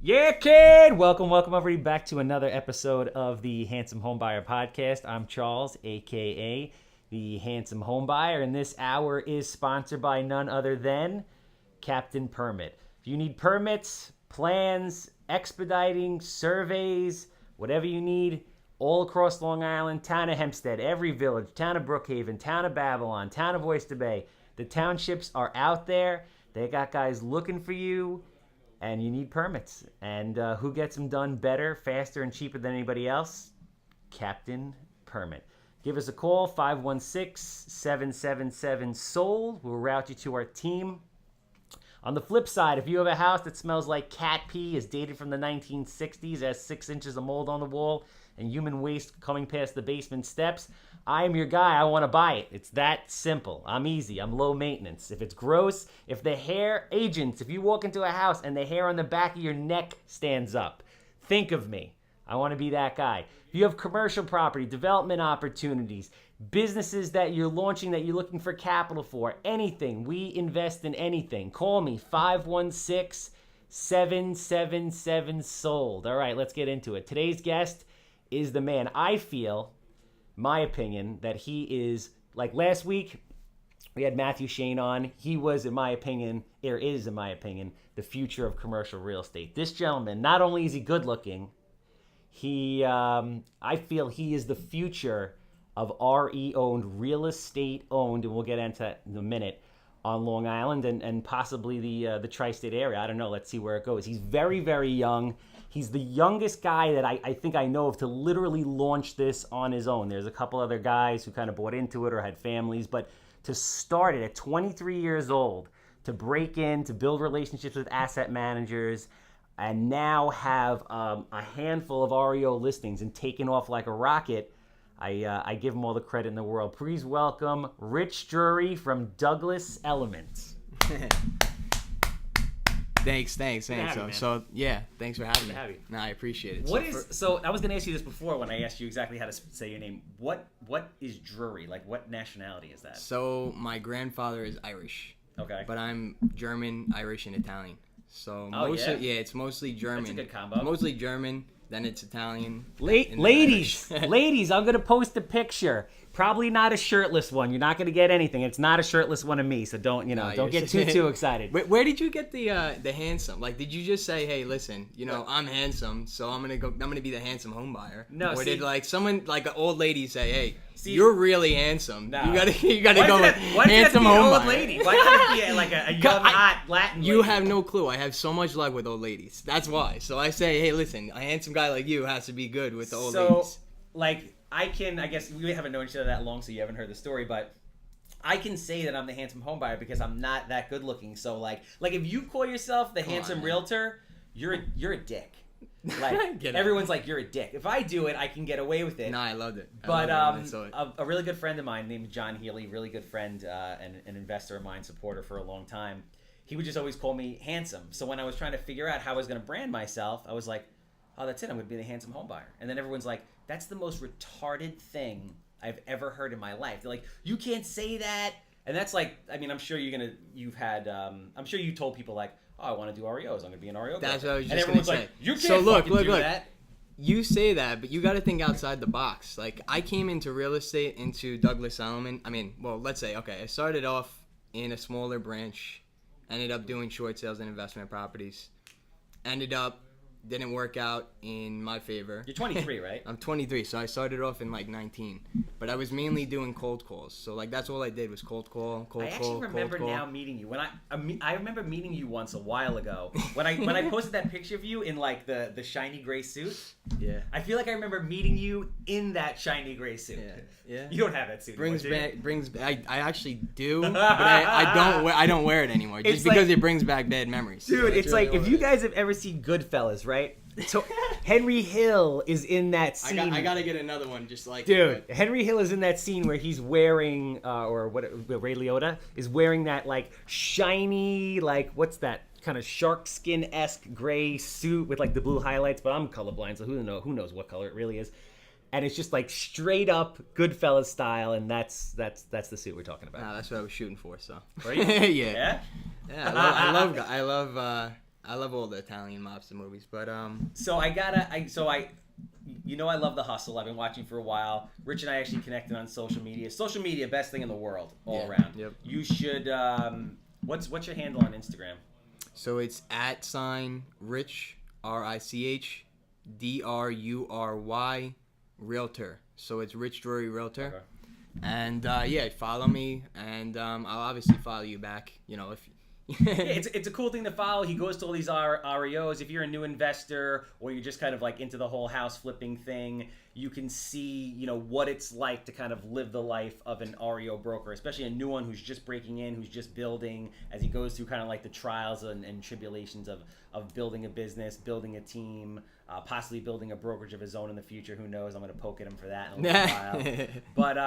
Yeah, kid! Welcome everybody back to another episode of the Handsome Homebuyer Podcast. I'm Charles, a.k.a. the Handsome Homebuyer, and this hour is sponsored by none other than Captain Permit. If you need permits, plans, expediting, surveys, whatever you need, all across Long Island, town of Hempstead, every village, town of Brookhaven, town of Babylon, town of Oyster Bay, the townships are out there. They got guys looking for you. And you need permits. And who gets them done better, faster, and cheaper than anybody else? Captain Permit. Give us a call, 516-777-SOLD. We'll route you to our team. On the flip side, if you have a house that smells like cat pee, is dated from the 1960s, has 6 inches of mold on the wall, and human waste coming past the basement steps, I'm your guy. I want to buy it. It's that simple. I'm easy. I'm low maintenance. If it's gross, if the hair, agents, if you walk into a house and the hair on the back of your neck stands up, think of me. I want to be that guy. If you have commercial property, development opportunities, businesses that you're launching that you're looking for capital for, anything, we invest in anything. Call me, 516-777-SOLD. All right, let's get into it. Today's guest is the man. I feel, my opinion, that he is, like last week, we had Matthew Shane on. He was, in my opinion, or is, in my opinion, the future of commercial real estate. This gentleman, not only is he good looking, I feel he is the future of RE-owned, real estate-owned, and we'll get into that in a minute, on Long Island and possibly the tri-state area. I don't know. Let's see where it goes. He's very, very young. He's the youngest guy that I think I know of to literally launch this on his own. There's a couple other guys who kind of bought into it or had families, but to start it at 23 years old, to break in, to build relationships with asset managers, and now have a handful of REO listings and taking off like a rocket, I give him all the credit in the world. Please welcome Rich Drury from Douglas Elliman. Thanks. So yeah, thanks for having me. No, I appreciate it. So I was going to ask you this before when I asked you exactly how to say your name. What is Drury? Like, what nationality is that? So my grandfather is Irish. Okay. But I'm German, Irish, and Italian. So it's mostly German. That's a good combo. Mostly German, then it's Italian. Ladies, I'm going to post a picture. Probably not a shirtless one. You're not going to get anything. It's not a shirtless one of me, so don't get too excited. Where did you get the handsome? Like, did you just say, "Hey, listen, I'm handsome, so I'm gonna be the handsome home buyer"? No. Or did someone, like an old lady, say, "Hey, you're really handsome. No. You gotta go with handsome home buyer"? Old lady? Why can't it be like a young, hot Latin lady? You have no clue. I have so much luck with old ladies. That's why. So I say, hey, listen, a handsome guy like you has to be good with the old ladies. I guess we haven't known each other that long, so you haven't heard the story, but I can say that I'm the handsome home buyer because I'm not that good looking. So like if you call yourself the handsome realtor, you're a dick. Like everyone's like, you're a dick. If I do it, I can get away with it. No, I loved it. But a really good friend of mine named John Healy, really good friend and an investor of mine, supporter for a long time. He would just always call me handsome. So when I was trying to figure out how I was going to brand myself, I was like, oh, that's it. I'm going to be the handsome home buyer. And then everyone's like, that's the most retarded thing I've ever heard in my life. They're like, you can't say that. And that's like, I mean, I'm sure I'm sure you told people like, oh, I want to do REOs. I'm going to be an REO guy. That's what I was just and everyone's say. Like, you can't so look, do that. You say that, but you got to think outside the box. Like, I came into real estate, into Douglas Elliman. I mean, well, let's say, okay, I started off in a smaller branch, ended up doing short sales and investment properties, didn't work out in my favor. You're 23, right? I'm 23, so I started off in 19. But I was mainly doing cold calls. So that's all I did was cold call. I actually remember now meeting you. When I remember meeting you once a while ago. When I posted that picture of you in the shiny gray suit. Yeah. I feel like I remember meeting you in that shiny gray suit. Yeah. You don't have that suit anymore, I actually do, but I don't wear it anymore just because it brings back bad memories. Dude, it's really like if you guys have ever seen Goodfellas, right? So Henry Hill is in that scene. I gotta get another one just like dude. Henry Hill is in that scene where he's wearing, Ray Liotta is wearing that shiny, what's that kind of shark skin-esque gray suit with the blue highlights. But I'm colorblind, so who knows what color it really is. And it's just straight up Goodfellas style, and that's the suit we're talking about. Nah, that's what I was shooting for. So. Right? Yeah. I I love all the Italian mobster movies, but So I love The Hustle. I've been watching for a while. Rich and I actually connected on social media. Social media, best thing in the world, all around. Yep. You should. What's your handle on Instagram? So it's @Rich RICHDRURY Realtor. So it's Rich Drury Realtor. Okay. And follow me, and I'll obviously follow you back. You know, if Yeah, it's a cool thing to follow. He goes to all these REOs. If you're a new investor or you're just kind of like into the whole house flipping thing, you can see, what it's like to kind of live the life of an REO broker, especially a new one who's just breaking in, who's just building, as he goes through kind of like the trials and tribulations of building a business, building a team, possibly building a brokerage of his own in the future. Who knows? I'm going to poke at him for that in a little while. But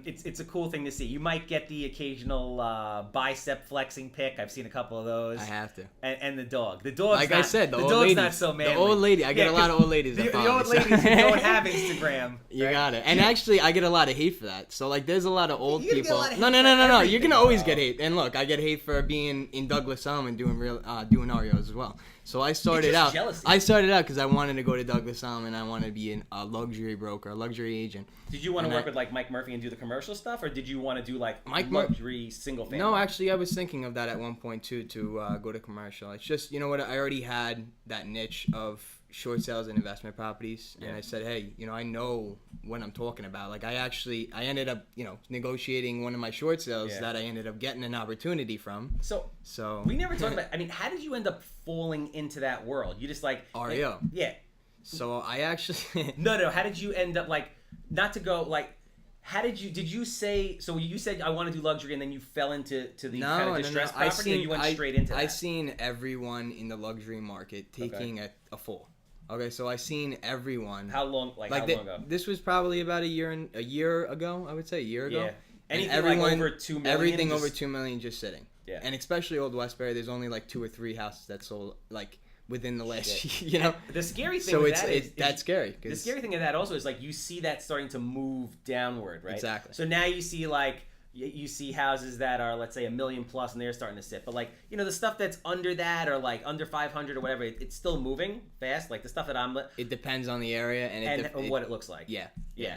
it's a cool thing to see. You might get the occasional bicep flexing pic. I've seen a couple of those. I have to. And the dog. The dog's like not, I said, the old dog's ladies. not so manly. The old lady. I get a lot of old ladies. The follow old me, so- ladies who don't have Instagram. You right? got it. And actually, I get a lot of hate for that. So, like, there's a lot of old You're gonna get a people. lot of hate No. for You're everything, gonna always bro. get hate. And look, I get hate for being in Douglas Elliman doing REOs as well. So I started just out. jealousy. I started out because I wanted to go to Douglas Elliman. I wanted to be a luxury broker, a luxury agent. Did you want to And work with like Mike Murphy and do the commercial stuff, or did you want to do like Mike Mur- luxury single family? No, actually, I was thinking of that at one point too, to go to commercial. It's just, you know what, I already had that niche of short sales and investment properties, and Yeah. I said, hey, I know what I'm talking about. Like, I ended up, negotiating one of my short sales Yeah. that I ended up getting an opportunity from. So So we never talked about. I mean, how did you end up falling into that world? You just like REO. Yeah. So I actually No. How did you end up like? Not to go like. How did you say? So you said I want to do luxury, and then you fell into the kind of distressed property, or you went straight into that? I seen everyone in the luxury market taking a fall. Okay, so I seen everyone. How long? Like how long ago? This was probably about a year ago. I would say a year ago. Yeah. And Anything like over 2 million. Everything just- over 2 million just sitting. Yeah. And especially Old Westbury, there's only like 2 or 3 houses that sold like within the last. Shit. The scary thing. So with it's that that's scary. The scary thing of that also is like you see that starting to move downward, right? Exactly. So now you see like you see houses that are, let's say, $1 million plus, and they're starting to sit. But like the stuff that's under that or like under 500 or whatever, it's still moving fast. Like the stuff that I'm. It depends on the area and what it looks like. Yeah.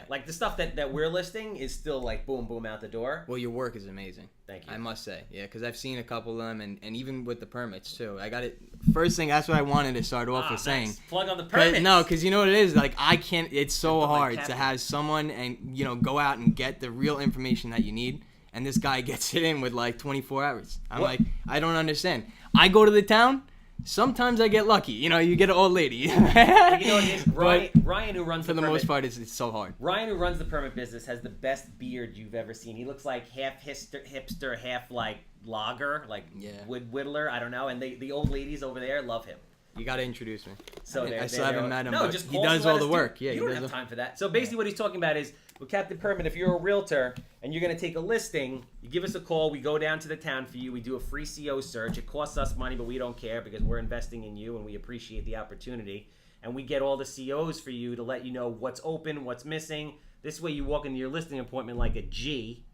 Like the stuff that we're listing is still like boom boom out the door. Well, your work is amazing. Thank you. I must say, yeah, because I've seen a couple of them, and even with the permits too. I got it. First thing, that's what I wanted to start off with saying. Nice. Plug on the permits. No, because you know what it is. Like I can't. It's so hard to captain. have someone and go out and get the real information that you need. And this guy gets it in with like 24 hours. I'm like, I don't understand. I go to the town. Sometimes I get lucky. You get an old lady. You know what it is? Ryan, who runs for the permit, most part, it's so hard. Ryan, who runs the permit business, has the best beard you've ever seen. He looks like half hipster, half like logger, like wood whittler. I don't know. And the old ladies over there love him. You got to introduce me. So I still haven't met him. No, but just he does all the work. Yeah, you don't have time for that. So basically, what he's talking about is with Captain Permit. If you're a realtor and you're going to take a listing, you give us a call. We go down to the town for you. We do a free CO search. It costs us money, but we don't care because we're investing in you and we appreciate the opportunity. And we get all the COs for you to let you know what's open, what's missing. This way, you walk into your listing appointment like a G.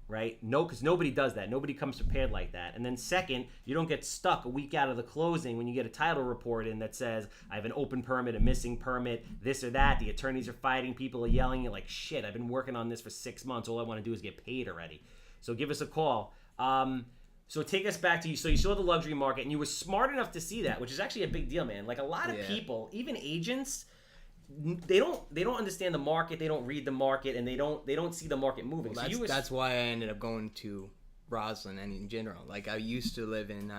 Right? No, because nobody does that. Nobody comes prepared like that. And then second, you don't get stuck a week out of the closing when you get a title report in that says, I have an open permit, a missing permit, this or that. The attorneys are fighting, people are yelling. You're like, shit, I've been working on this for 6 months. All I want to do is get paid already. So give us a call. So take us back to you. So you saw the luxury market, and you were smart enough to see that, which is actually a big deal, man. Like a lot of people, even agents, they don't understand the market, they don't read the market, and they don't see the market moving. Well, that's why I ended up going to Roslyn and in general. Like I used to live in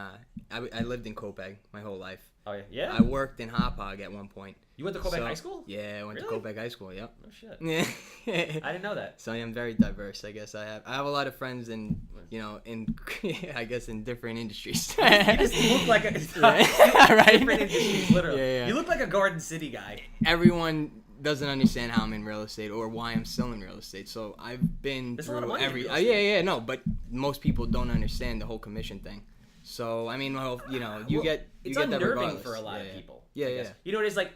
I lived in Copiague my whole life. Oh yeah. I worked in Hauppauge at one point. You went to Copiague High School? Yeah, I went Really? to Copiague High School. Yep. Oh shit. Yeah. I didn't know that. So I am very diverse. I guess I have a lot of friends in I guess in different industries. You just look like a right? different industries, literally. Yeah. You look like a Garden City guy. Everyone doesn't understand how I'm in real estate or why I'm still in real estate. So I've been There's a lot of through money in every. real estate. No, but most people don't understand the whole commission thing. So I mean, you It's get that unnerving regardless. for a lot of people. Yeah, I yeah. guess. You know what it is like.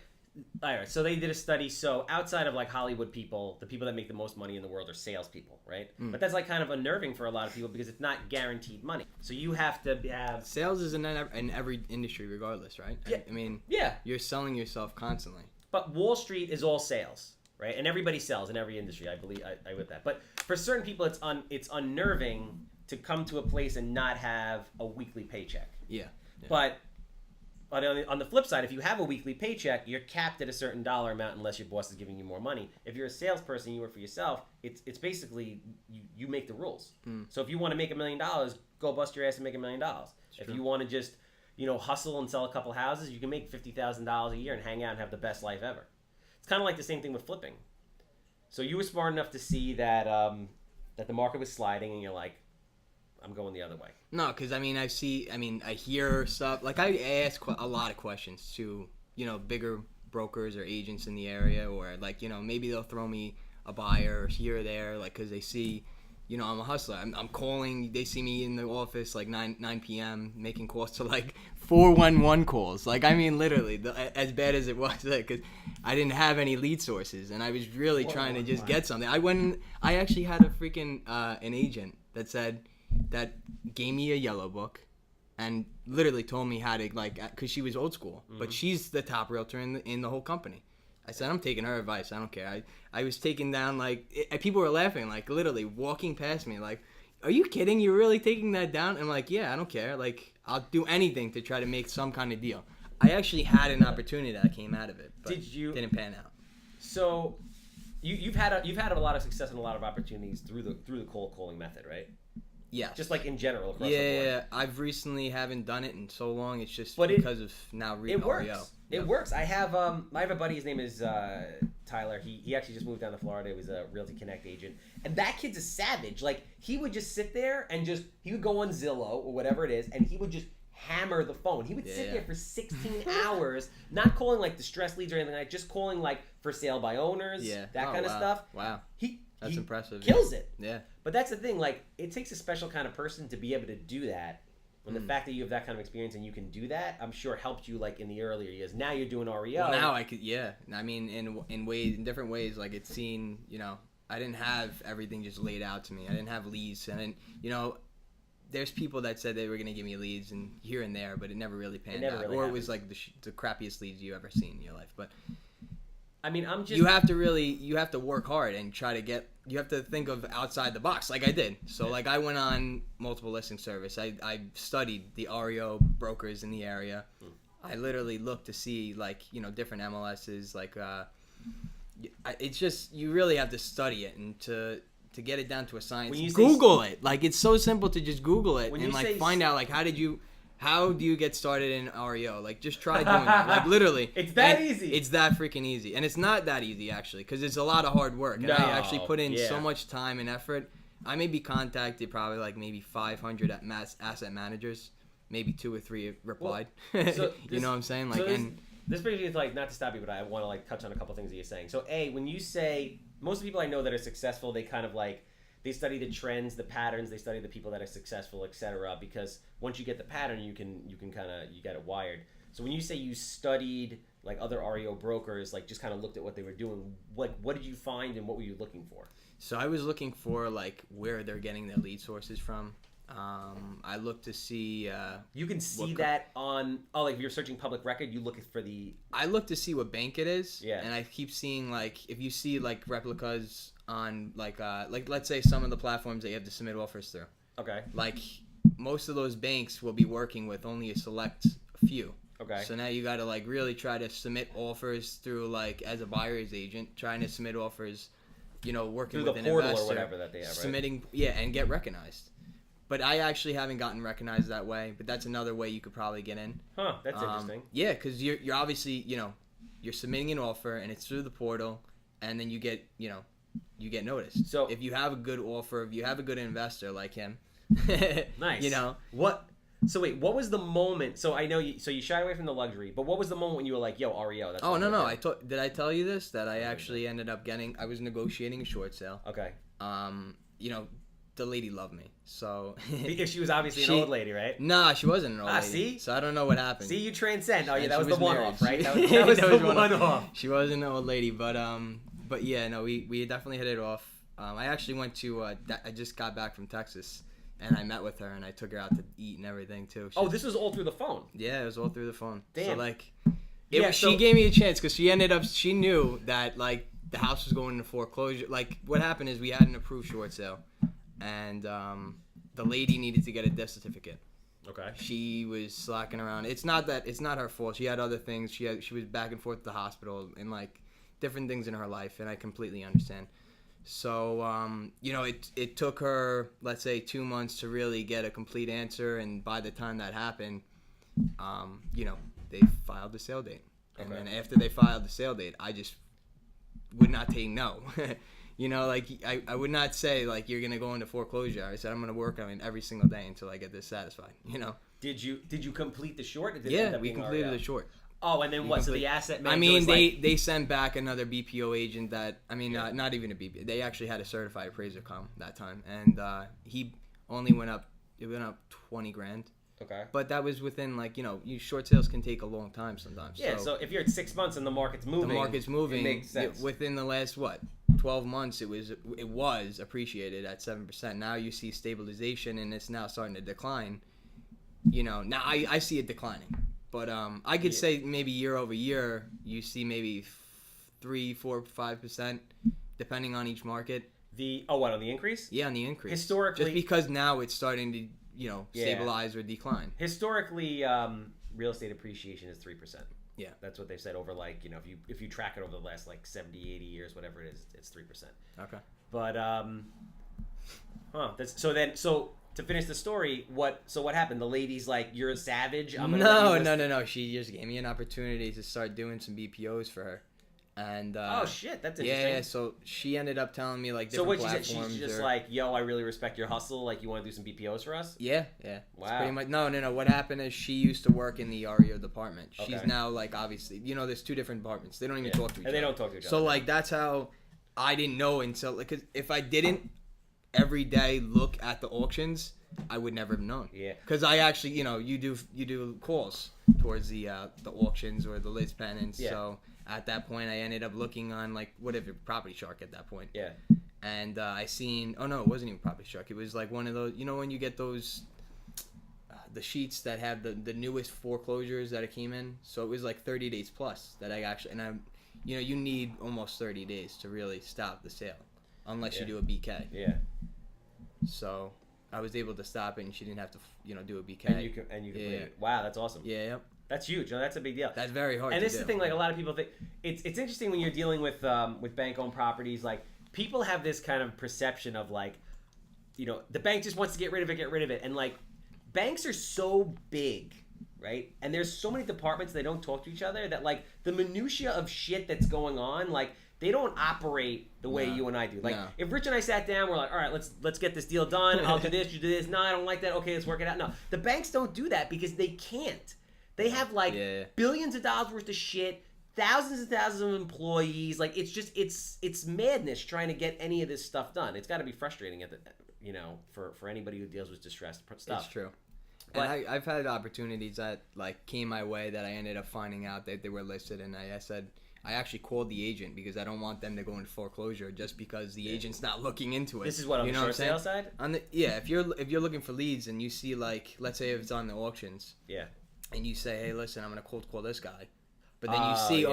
all right, so they did a study. So outside of like Hollywood people, the people that make the most money in the world are salespeople, right? But that's like kind of unnerving for a lot of people because it's not guaranteed money. So you have to have Sales is in every industry, regardless, right? Yeah. I mean, yeah. you're selling yourself constantly. But Wall Street is all sales, right? And everybody sells in every industry. I believe I with that. But for certain people, it's unnerving to come to a place and not have a weekly paycheck. Yeah. But on the flip side, if you have a weekly paycheck, you're capped at a certain dollar amount unless your boss is giving you more money. If you're a salesperson, you work for yourself, it's basically you make the rules. So if you want to make $1 million, go bust your ass and make $1 million. If you want to just hustle and sell a couple houses, you can make $50,000 a year and hang out and have the best life ever. It's kind of like the same thing with flipping. So you were smart enough to see that that the market was sliding, and you're like, I'm going the other way. No, because I hear stuff. Like, I ask a lot of questions to, bigger brokers or agents in the area, or like, maybe they'll throw me a buyer here or there, like, because they see, I'm a hustler. I'm calling. They see me in the office like 9 p.m. making calls to like 411 calls. Like, I mean, literally, as bad as it was, because I didn't have any lead sources, and I was really trying to just get something. I actually had a freaking an agent that gave me a yellow book and literally told me how to, like, because she was old school, but she's the top realtor in the whole company. I said, I'm taking her advice. I don't care. I was taking down, like, people were laughing, like, literally walking past me, like, are you kidding? You're really taking that down? I'm like, yeah, I don't care. Like, I'll do anything to try to make some kind of deal. I actually had an opportunity that came out of it, but didn't pan out. So you've had a lot of success and a lot of opportunities through the cold calling method, right? Yeah. Just like in general across the board. Yeah, I've recently haven't done it in so long. It's just because of now it works. REO. It works. I have a buddy. His name is Tyler. He actually just moved down to Florida. He was a Realty Connect agent, and that kid's a savage. Like, he would just sit there and he would go on Zillow or whatever it is, and he would just hammer the phone. He would sit there for 16 hours, not calling like distress leads or anything like that, just calling like for sale by owners, that kind of stuff. Wow. That's impressive. Kills it. Yeah. But that's the thing, like, it takes a special kind of person to be able to do that. And the fact that you have that kind of experience and you can do that, I'm sure helped you, like, in the earlier years. Now you're doing REO. Well, now I could, yeah. I mean, in different ways, like, it's seen, I didn't have everything just laid out to me. I didn't have leads. And there's people that said they were going to give me leads and here and there, but it never really panned out. Or it was, like, the crappiest leads you ever seen in your life. But I mean, you have to work hard and you have to think of outside the box, like I did. So, like, I went on multiple listing service. I studied the REO brokers in the area. I literally looked to see, like, different MLSs. Like, it's just, you really have to study it and to get it down to a science. Google it. Like, it's so simple to just Google it and, like, find out, like, how do you get started in REO? Like, just try doing that. Like, literally. It's that easy. It's that freaking easy. And it's not that easy, actually, because it's a lot of hard work. And I actually put in so much time and effort. I maybe contacted probably, like, maybe 500 asset managers. Maybe 2 or 3 replied. So you know what I'm saying? Like, so this brings me to, like, not to stop you, but I want to, like, touch on a couple things that you're saying. So, when you say, most of the people I know that are successful, they kind of, like, they study the trends, the patterns. They study the people that are successful, etc. Because once you get the pattern, you can kind of, you get it wired. So when you say you studied like other REO brokers, like just kind of looked at what they were doing, what did you find and what were you looking for? So I was looking for like where they're getting their lead sources from. I looked to see. You can see that on like if you're searching public record, you look for the. I look to see what bank it is. Yeah. And I keep seeing like if you see like replicas on like let's say some of the platforms that you have to submit offers through. Okay. Like most of those banks will be working with only a select few. Okay. So now you got to like really try to submit offers through like as a buyer's agent, trying to submit offers, working through with the an portal investor, or whatever that they have, right? Submitting, and get recognized. But I actually haven't gotten recognized that way. But that's another way you could probably get in. Huh? That's interesting. Yeah, because you're obviously you're submitting an offer and it's through the portal, and then you get noticed. So if you have a good offer, if you have a good investor like him, nice. What? So wait, what was the moment? So I know you shied away from the luxury, but what was the moment when you were like, "Yo, REO"? That's no. Did I tell you this? That I actually ended up getting. I was negotiating a short sale. Okay. the lady loved me. So Because she was obviously an old lady, right? Nah, she wasn't an old lady. See? So I don't know what happened. See, you transcend. Oh yeah, And that she was the was one-off, married. right? That was the one-off. She wasn't an old lady, but yeah, no, we definitely hit it off. I actually went to I just got back from Texas, and I met with her, and I took her out to eat and everything too. This was all through the phone. Yeah, it was all through the phone. Damn. So like, So she gave me a chance because she knew that like the house was going into foreclosure. Like what happened is we had an approved short sale, and the lady needed to get a death certificate. Okay. She was slacking around. It's not her fault. She had other things. She was back and forth to the hospital and like different things in her life, and I completely understand. So it took her, let's say, 2 months to really get a complete answer, and by the time that happened, they filed the sale date. And then after they filed the sale date, I just would not take no. I would not say like you're gonna go into foreclosure. I said I'm gonna work on it every single day until I get this satisfied. Did you complete the short? Or did it Yeah, end up we being completed REO? the short. Oh, and then what? So the asset manager. I mean, was they sent back another BPO agent not even a BPO. They actually had a certified appraiser come that time, and he only went up 20 grand. Okay. But that was within short sales can take a long time sometimes. Yeah. So if you're at 6 months and the market's moving, it makes sense. Within the last 12 months, it was appreciated at 7%. Now you see stabilization, and it's now starting to decline. Now I see it declining. But I could say maybe year over year, you see maybe 3, 4, 5%, depending on each market. On the increase? Yeah, on the increase. Historically, just because now it's starting to stabilize or decline. Historically, real estate appreciation is 3%. Yeah, that's what they've said over if you track it over the last 70, 80 years, whatever it is, it's 3%. Okay. But to finish the story, what happened? The lady's like, "You're a savage." No. She just gave me an opportunity to start doing some BPOs for her, and oh shit, that's interesting. Yeah. So she ended up telling me different platforms. So what she's just like, "Yo, I really respect your hustle. Like, you want to do some BPOs for us?" Yeah. Wow. It's pretty much no. What happened is she used to work in the REO department. She's now obviously there's 2 different departments. They don't even talk to each other. And they don't talk to each other. So that's how I didn't know until because if I didn't every day look at the auctions, I would never have known. Yeah. Because I actually, you do calls towards the auctions or the list pennants. Yeah. So at that point, I ended up looking on whatever Property Shark at that point. Yeah. And I seen it wasn't even Property Shark. It was one of those when you get those the sheets that have the newest foreclosures that it came in. So it was 30 days plus that I actually you need almost 30 days to really stop the sale. Unless you do a BK. Yeah. So I was able to stop it, and she didn't have to, do a BK. And you can it. Wow, that's awesome. Yeah. Yep. That's huge. No, that's a big deal. That's very hard. And this is the thing. A lot of people think it's interesting when you're dealing with bank-owned properties. People have this kind of perception of the bank just wants to get rid of it, and banks are so big. Right? And there's so many departments, they don't talk to each other, that the minutia of shit that's going on, they don't operate the way you and I do. If Rich and I sat down, we're like, all right, let's get this deal done. I'll do this, you do this. No, I don't like that. Okay, let's work it out. No, the banks don't do that because they can't. They have billions of dollars worth of shit, thousands and thousands of employees. It's madness trying to get any of this stuff done. It's got to be frustrating for anybody who deals with distressed stuff. It's true. But, and I've had opportunities that came my way that I ended up finding out that they were listed, and I said I actually called the agent because I don't want them to go into foreclosure just because the agent's not looking into it. This is what on the short sale side? If you're looking for leads and you see let's say if it's on the auctions, and you say, hey, listen, I'm gonna cold call this guy, but then you see,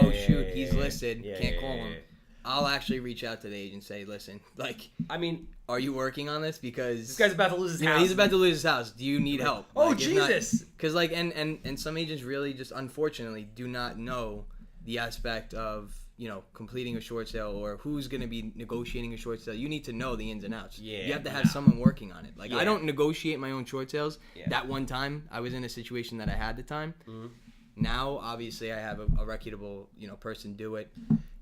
he's listed, can't call him. I'll actually reach out to the agent and say, listen, are you working on this? Because this guy's about to lose his house. He's about to lose his house. Do you need help? Oh, Jesus! Because and some agents really just unfortunately do not know the aspect of completing a short sale or who's going to be negotiating a short sale. You need to know the ins and outs. Yeah, you have to have someone working on it. I don't negotiate my own short sales. Yeah. That one time I was in a situation that I had the time. Mm-hmm. Now obviously I have a reputable person do it.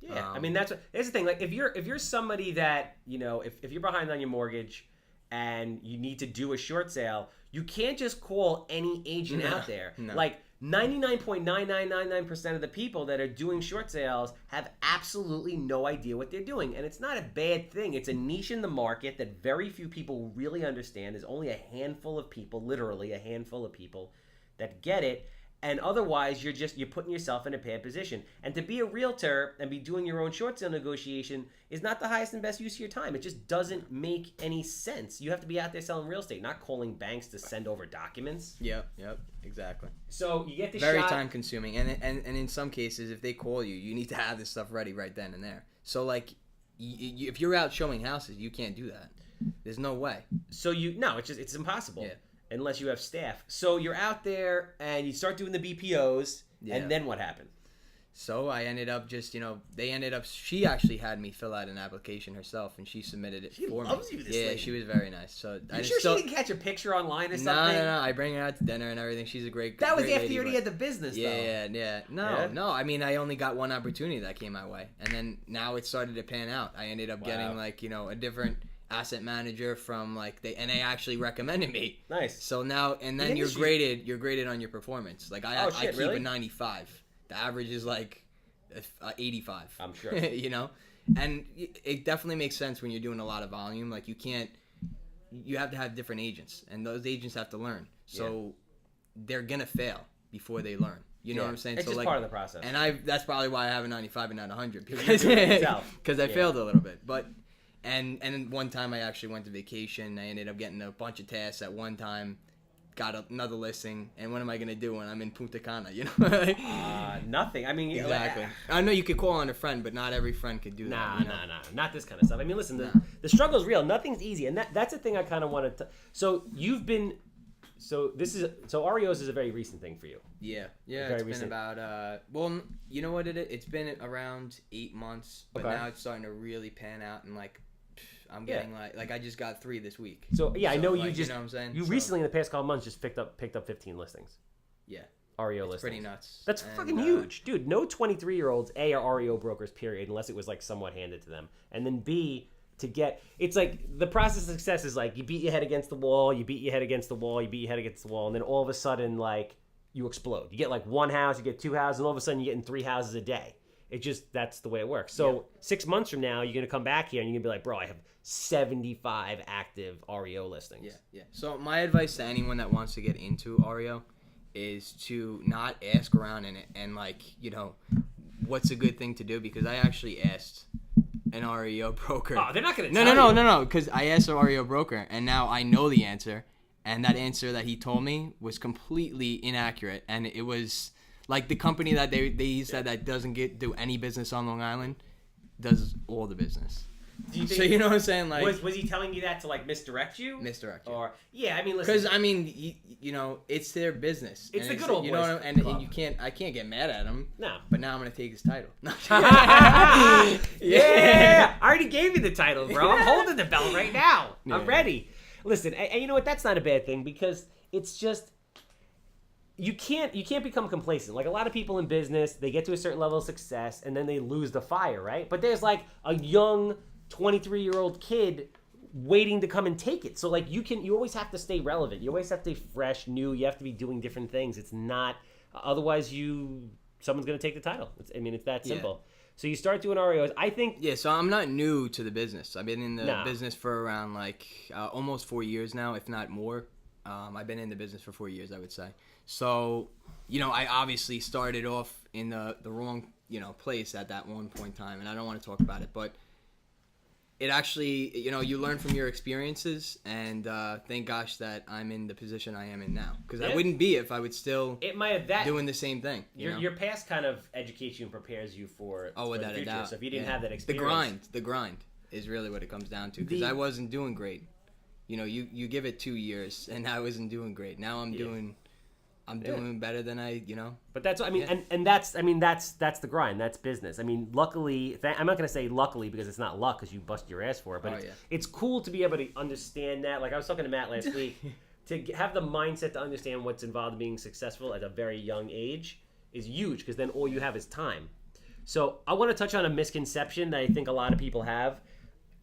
Yeah, that's the thing. If you're somebody that if you're behind on your mortgage and you need to do a short sale, you can't just call any agent out there. No. 99.9999% of the people that are doing short sales have absolutely no idea what they're doing. And it's not a bad thing. It's a niche in the market that very few people really understand. There's only a handful of people, literally a handful of people, that get it. And otherwise, you're putting yourself in a bad position. And to be a realtor and be doing your own short sale negotiation is not the highest and best use of your time. It just doesn't make any sense. You have to be out there selling real estate, not calling banks to send over documents. Yep, exactly. So you get the very shot. time consuming, and in some cases, if they call you, you need to have this stuff ready right then and there. So like, if you're out showing houses, you can't do that. There's no way. So it's impossible. Yeah. Unless you have staff. So you're out there and you start doing the BPOs, and then what happened? So I ended up she actually had me fill out an application herself, and she submitted it for me. She loves you, this lady. She was very nice. So She didn't catch a picture online or something? No. I bring her out to dinner and everything. She's a great That was great after lady, you already had the business, though. Yeah. No. I mean, I only got one opportunity that came my way. And then now it started to pan out. I ended up getting, a different asset manager from they actually recommended me. Nice. So now you're graded on your performance. Like I keep really? a 95. The average is 85. I'm sure. And it definitely makes sense when you're doing a lot of volume. Like you have to have different agents, and those agents have to learn. So they're gonna fail before they learn. You know what I'm saying? It's just part of the process. And that's probably why I have a 95 and not 100 because I failed a little bit, but. And one time I actually went to vacation. I ended up getting a bunch of tasks at one time. Got another listing. And what am I going to do when I'm in Punta Cana, Nothing. I mean... Exactly. I know you could call on a friend, but not every friend could do that. Nah. Not this kind of stuff. I mean, listen, the struggle's real. Nothing's easy. And that's the thing I kind of wanted to... So you've been... So REOs is a very recent thing for you. Yeah. It's been about you know what it is? It's been around 8 months, but now it's starting to really pan out, and I'm getting I just got 3 this week. So I know you you know what I'm saying? You recently in the past couple months just picked up 15 listings. Yeah. REO listings. It's pretty nuts. That's fucking huge, dude. No 23-year-olds are REO brokers, period, unless it was somewhat handed to them, and then B. To get, it's the process of success is you beat your head against the wall, you beat your head against the wall, you beat your head against the wall, and then all of a sudden you explode. You get one house, you get 2 houses, and all of a sudden you're getting 3 houses a day. That's the way it works. So 6 months from now, you're gonna come back here and you're gonna be like, bro, I have 75 active REO listings. Yeah. So my advice to anyone that wants to get into REO is to not ask around and what's a good thing to do, because I actually asked an REO broker. Oh, they're not going to tell you. No, because I asked an REO broker, and now I know the answer, and that answer that he told me was completely inaccurate, and it was the company that they said that doesn't do any business on Long Island does all the business. So you know what I'm saying? Was he telling you that to misdirect you? Misdirect you. Or listen. Because it's their business. It's the good old boys. And I can't get mad at him. No. But now I'm gonna take his title. Yeah. I already gave you the title, bro. I'm holding the belt right now. Yeah. I'm ready. Listen, and you know what? That's not a bad thing, because it's just. You can't become complacent. A lot of people in business, they get to a certain level of success and then they lose the fire, right? But there's a young 23-year-old kid waiting to come and take it. So you always have to stay relevant. You always have to be fresh, new. You have to be doing different things. It's not otherwise someone's going to take the title. It's that simple. So you start doing REOs. I think so I'm not new to the business. I've been in the business for around almost 4 years now, if not more. I've been in the business for 4 years, I would say. So, I obviously started off in the wrong, place at that one point in time, and I don't want to talk about it, but it actually, you learn from your experiences, and thank gosh that I'm in the position I am in now, because I wouldn't be if I would still doing the same thing. Your past kind of educates you and prepares you for without the future. A doubt. So if you didn't have that experience, the grind is really what it comes down to, because I wasn't doing great. You give it 2 years, and I wasn't doing great. Now I'm doing better than But that's that's the grind. That's business. Luckily, I'm not gonna say luckily because it's not luck because you bust your ass for it. But it's cool to be able to understand that. I was talking to Matt last week, to have the mindset to understand what's involved in being successful at a very young age is huge, because then all you have is time. So I want to touch on a misconception that I think a lot of people have.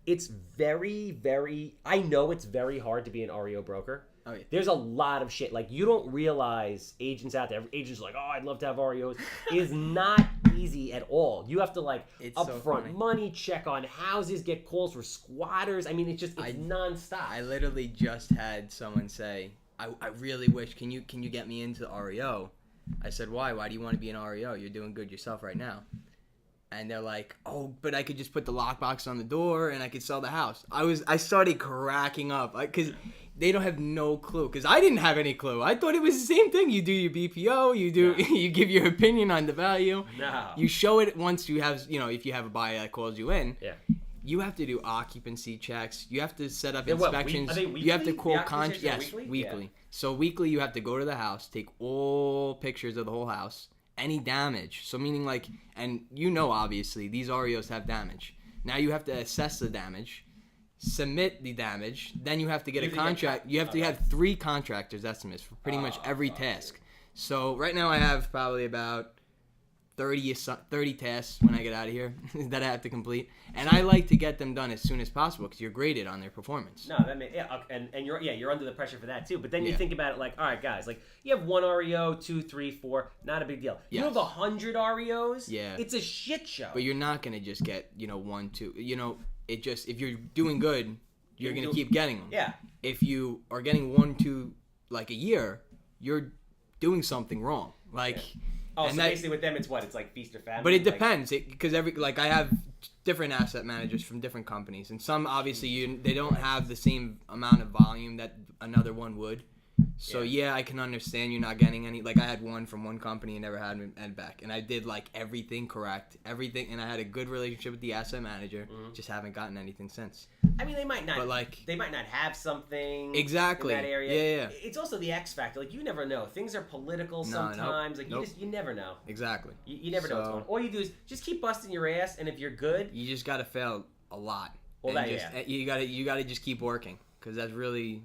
it's very, very. I know it's very hard to be an REO broker. Oh, yeah. There's a lot of shit. Like, you don't realize agents out there, agents are like, oh, I'd love to have REOs. It is not easy at all. You have to, like, It's so upfront funny. money, check on houses, get calls for squatters. I mean, it's nonstop. I literally just had someone say, I really wish, can you get me into REO? I said, why? Why do you want to be an REO? You're doing good yourself right now. And they're like, oh, but I could just put the lockbox on the door and I could sell the house. I started cracking up because they don't have no clue. Because I didn't have any clue. I thought it was the same thing. You do your BPO, you give your opinion on the value. No. You show it once you have, if you have a buyer that calls you in. Yeah. You have to do occupancy checks. You have to set up They're what, inspections. are they weekly? You have to call The occupancy checks are weekly. weekly? Yeah. So weekly, you have to go to the house, take all pictures of the whole house, any damage. So meaning like, and obviously these REOs have damage. Now you have to assess the damage, submit the damage. Then you have to get a contract. You have to have 3 contractors' estimates for pretty much every task. So right now I have probably about 30 tasks when I get out of here that I have to complete, and I like to get them done as soon as possible because you're graded on their performance. No, that makes and you're under the pressure for that too. But then you Yeah. think about it like, all right, guys, like you have 1 REO, 2, 3, 4, not a big deal. You Yes. have 100 REOs, Yeah. it's a shit show. But you're not gonna just get 1, 2. If you're doing good, you're gonna keep getting them. Yeah. If you are getting 1, 2 like a year, you're doing something wrong. Like. Yeah. Oh, and so basically with them, it's what? It's like feast or famine? But it like, depends, because I have different asset managers from different companies, and some obviously they don't have the same amount of volume that another one would. So yeah, I can understand you not getting any. Like I had one from one company and never had me back, and I did like everything correct, and I had a good relationship with the asset manager. Just haven't gotten anything since. I mean, they might not. But like, they might not have something exactly in that area. Yeah. It's also the X factor. Like you never know. Things are political No, sometimes. nope, Like you never know. Exactly. You never know what's going on. All you do is just keep busting your ass, and if you're good, You just gotta fail a lot. Well, and you gotta just keep working, because that's really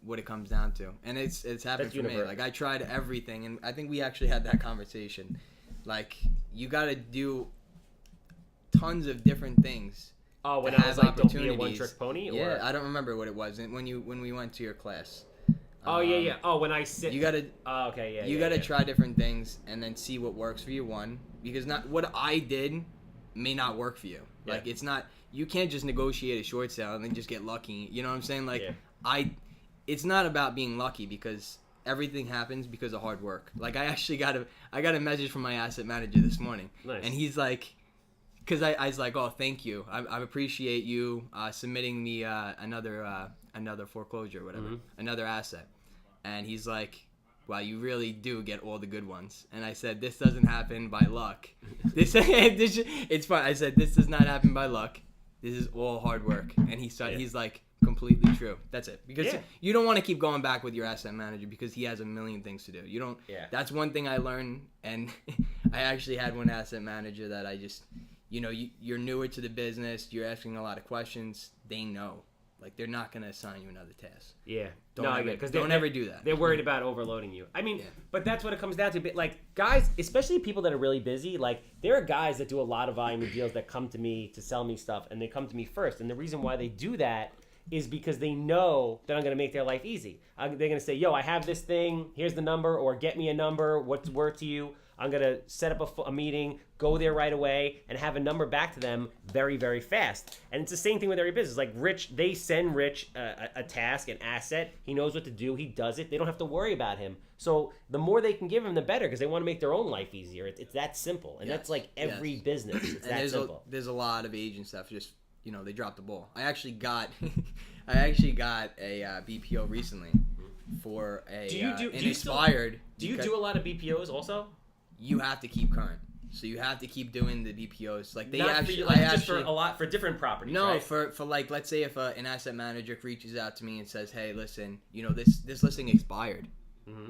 what it comes down to. And it's happened for me. Like I tried everything, and I think we actually had that conversation. Like you gotta do tons of different things. Oh, when to I was have like, don't be a opportunities. one-trick pony? Or? Yeah, I don't remember what it was when we went to your class. Oh, yeah. Oh, when I sit... You gotta... Oh, okay, yeah, You gotta try different things and then see what works for you, one. Because not what I did may not work for you. Yeah. Like, it's not... You can't just negotiate a short sale and then just get lucky. You know what I'm saying? Like, it's not about being lucky, because everything happens because of hard work. Like, I actually got a message from my asset manager this morning. Nice. And he's like... Because I was like, oh, thank you. I appreciate you submitting me another foreclosure or whatever, another asset. And he's like, wow, you really do get all the good ones. And I said, this doesn't happen by luck. It's fine. I said, this does not happen by luck. This is all hard work. And he's like, completely true. That's it. Because you don't want to keep going back with your asset manager because he has a million things to do. You don't. Yeah. That's one thing I learned. And I actually had one asset manager that I just... you're newer to the business. You're asking a lot of questions. They know, like they're not gonna assign you another task. Yeah, don't ever do that. They're worried about overloading you. I mean, but that's what it comes down to. But like guys, especially people that are really busy, like there are guys that do a lot of volume of deals that come to me to sell me stuff, and they come to me first. And the reason why they do that is because they know that I'm going to make their life easy. They're going to say, yo, I have this thing. Here's the number, or get me a number. What's worth to you? I'm going to set up a meeting, go there right away, and have a number back to them very, very fast. And it's the same thing with every business. Like Rich, they send Rich a task, an asset. He knows what to do. He does it. They don't have to worry about him. So the more they can give him, the better, because they want to make their own life easier. It's that simple. And that's like every business. It's that simple. There's a lot of agent stuff just, they dropped the ball. I actually got a BPO recently for expired. Do you do a lot of BPOs also? You have to keep current, so you have to keep doing the BPOs. Like for different properties. No, right? for like, let's say if an asset manager reaches out to me and says, "Hey, listen, this listing expired." Mm-hmm.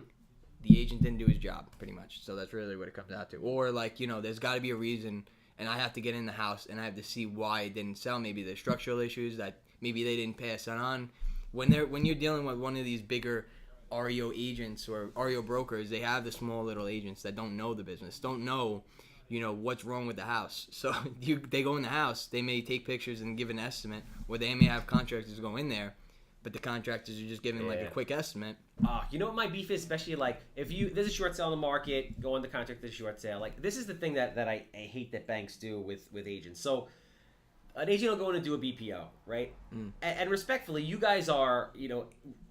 The agent didn't do his job, pretty much. So that's really what it comes out to. Or like, there's got to be a reason, and I have to get in the house and I have to see why it didn't sell. Maybe there's structural issues that maybe they didn't pass it on. When you're dealing with one of these bigger REO agents or REO brokers, they have the small little agents that don't know the business, don't know, what's wrong with the house. So they go in the house, they may take pictures and give an estimate, or they may have contractors go in there, but the contractors are just giving like a quick estimate. You know what my beef is, especially like if there's a short sale in the market, go on the contract to the short sale. Like this is the thing that I hate that banks do with agents. So an agent will go in and do a BPO, right? And respectfully, you guys are,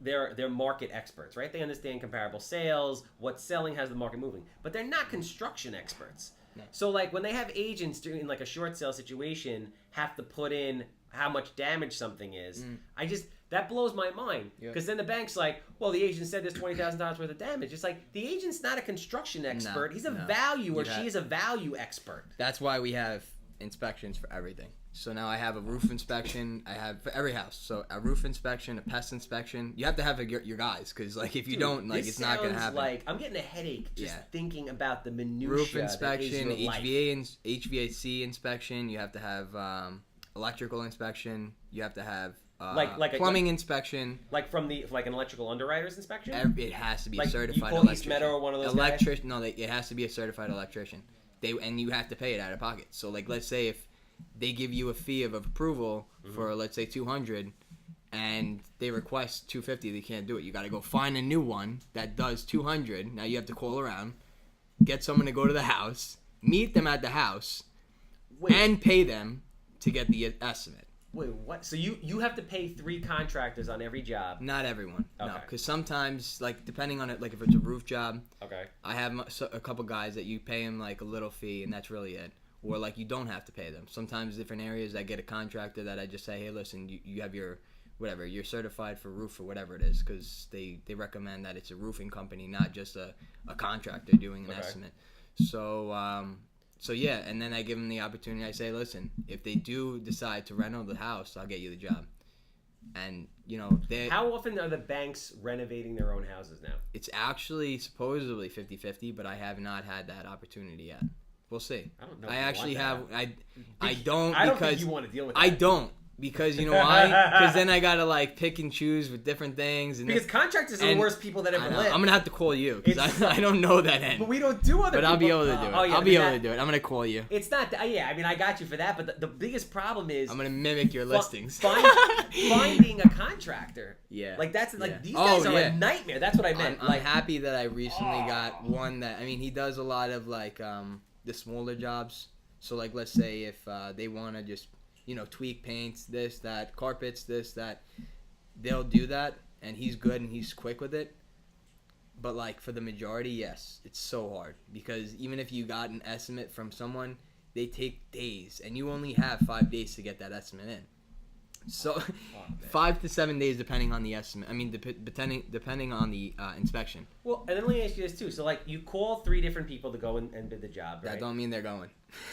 they're market experts, right? They understand comparable sales, what's selling, how's the market moving, but they're not construction experts. No. So like when they have agents doing like a short sale situation have to put in how much damage something is, that blows my mind, because then the bank's like, well, the agent said there's $20,000 worth of damage. It's like the agent's not a construction expert. He's a value, or she is a value expert. That's why we have inspections for everything. So now I have a roof inspection. I have for every house. So a roof inspection, a pest inspection. You have to have your guys, because like if you don't, like it's not gonna happen. Like I'm getting a headache just thinking about the minutiae. Roof inspection, HVAC inspection. You have to have electrical inspection. You have to have like plumbing inspection. Like from like an electrical underwriter's inspection. It has to be like a certified you electrician. Meadow or one of those electrician. No, it has to be a certified electrician. And you have to pay it out of pocket. So like let's say if they give you a fee of approval for let's say $200, and they request $250, they can't do it. You got to go find a new one that does $200. Now you have to call around, get someone to go to the house, meet them at the house, and pay them to get the estimate. Wait, what? So you have to pay 3 contractors on every job? Not everyone. Okay. No, because sometimes, like, depending on it, like if it's a roof job, I have a couple guys that you pay them like a little fee, and that's really it. Or like you don't have to pay them. Sometimes different areas I get a contractor that I just say, hey, listen, you have your whatever, you're certified for roof or whatever it is, because they recommend that it's a roofing company, not just a contractor doing an estimate. So yeah, and then I give them the opportunity. I say, listen, if they do decide to reno the house, I'll get you the job. And how often are the banks renovating their own houses now? It's actually supposedly 50-50, but I have not had that opportunity yet. We'll see. I don't know. I actually have. I don't. I don't think you want to deal with that. I don't, because you know why? Because then I gotta like pick and choose with different things. And because contractors are the worst people that ever lived. I'm gonna have to call you, because I don't know that end. But we don't do other. But I'll be able to do it. I'll be able to do it. I'm gonna call you. It's not. Yeah, I mean, I got you for that. But the biggest problem is I'm gonna mimic your listings. Finding a contractor. Yeah. Like that's like these guys are a nightmare. That's what I meant. I'm happy that I recently got one that he does a lot of like the smaller jobs. So like let's say if they want to just tweak paints, this, that, carpets, this, that, they'll do that, and he's good and he's quick with it. But like for the majority, yes, it's so hard, because even if you got an estimate from someone, they take days, and you only have 5 days to get that estimate in. So 5 to 7 days depending on the estimate. I mean, depending on the inspection. Well, and then let me ask you this too. So like you call 3 different people to go and bid the job, right? That don't mean they're going.